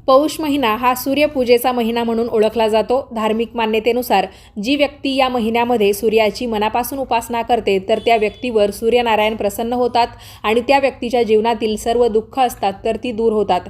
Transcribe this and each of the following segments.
पौष महिना हा सूर्यपूजेचा महिना म्हणून ओळखला जातो। धार्मिक मान्यतेनुसार जी व्यक्ती या महिन्यामध्ये सूर्याची मनापासून उपासना करते तर त्या व्यक्तीवर सूर्यनारायण प्रसन्न होतात आणि त्या व्यक्तीच्या जीवनातील सर्व दुःख असतात तर ती दूर होतात।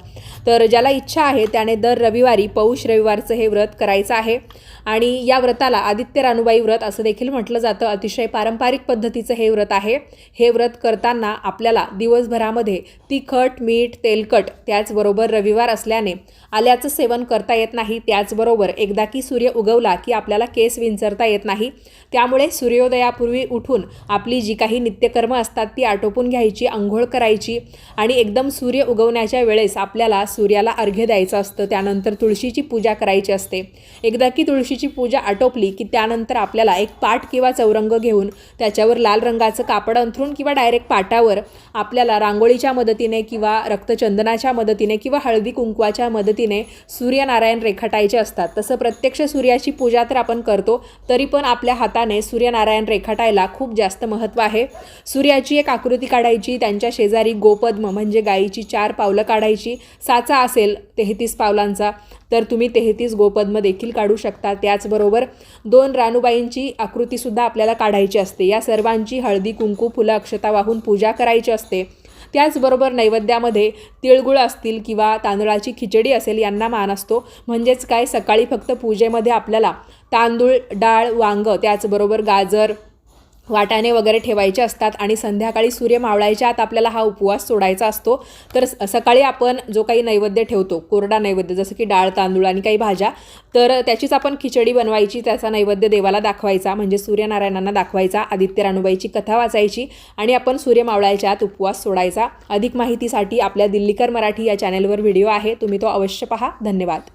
तर ज्याला इच्छा आहे त्याने दर रविवारी पौष रविवारचं हे व्रत करायचं आहे आणि या व्रताला आदित्य रानूबाई व्रत असं देखील म्हटलं जातं। अतिशय पारंपरिक पद्धतीचं हे व्रत आहे। हे व्रत करताना आपल्याला दिवसभरामध्ये तिखट, मीठ, तेलकट त्याचबरोबर रविवार असल्याने आल्याचं सेवन करता येत नाही। त्याचबरोबर एकदा की सूर्य उगवला की आपल्याला केस विंचरता येत नाही। त्यामुळे सूर्योदयापूर्वी उठून आपली जी काही नित्यकर्म असतात ती आटोपून घ्यायची, अंघोळ करायची आणि एकदम सूर्य उगवण्याच्या वेळेस आपल्याला सूर्याला अर्घ्य द्यायचं असतं। त्यानंतर तुळशीची पूजा करायची असते। एकदा की तुळशीची पूजा आटोपली की त्यानंतर आपल्याला एक पाट किंवा चौरंग घेऊन त्याच्यावर लाल रंगाचं कापड अंथरून किंवा डायरेक्ट पाटावर आपल्याला रांगोळीच्या मदतीने किंवा रक्तचंदनाच्या मदतीने किंवा हळदी कुंकवाच्या मदतीने सूर्यनारायण रेखाटायचे असतात। तसं प्रत्यक्ष सूर्याची पूजा तर आपण करतो, तरी पण आपल्या हाताने सूर्यनारायण रेखाटायला खूप जास्त महत्त्व आहे। सूर्याची एक आकृती काढायची, त्यांच्या शेजारी गोपद्म म्हणजे गायीची 4 पावलं काढायची। साचा असेल 33 पावलांचा तर तुम्ही 33 गोपद्म देखील काढू शकता। त्याचबरोबर 2 रानूबाईंची आकृतीसुद्धा आपल्याला काढायची असते। या सर्वांची हळदी कुंकू फुलं अक्षता वाहून पूजा करायची असते। त्याचबरोबर नैवेद्यामध्ये तिळगुळ असतील किंवा तांदळाची खिचडी असेल यांना मान असतो। म्हणजेच काय, सकाळी फक्त पूजेमध्ये आपल्याला तांदूळ, डाळ, वांग त्याचबरोबर गाजर, वाटाणे वगैरे ठेवायचे असतात आणि संध्याकाळी सूर्य मावळायच्या आत आपल्याला हा उपवास सोडायचा असतो। तर सकाळी आपण जो काही नैवेद्य ठेवतो, कोरडा नैवेद्य जसं की डाळ, तांदूळ आणि काही भाज्या, तर त्याचीच आपण खिचडी बनवायची, त्याचा नैवेद्य देवाला दाखवायचा म्हणजे सूर्यनारायणांना दाखवायचा, आदित्य रानूबाईची कथा वाचायची आणि आपण सूर्य मावळायच्या आत उपवास सोडायचा। अधिक माहितीसाठी आपल्या दिल्लीकर मराठी या चॅनलवर व्हिडिओ आहे, तुम्ही तो अवश्य पहा। धन्यवाद।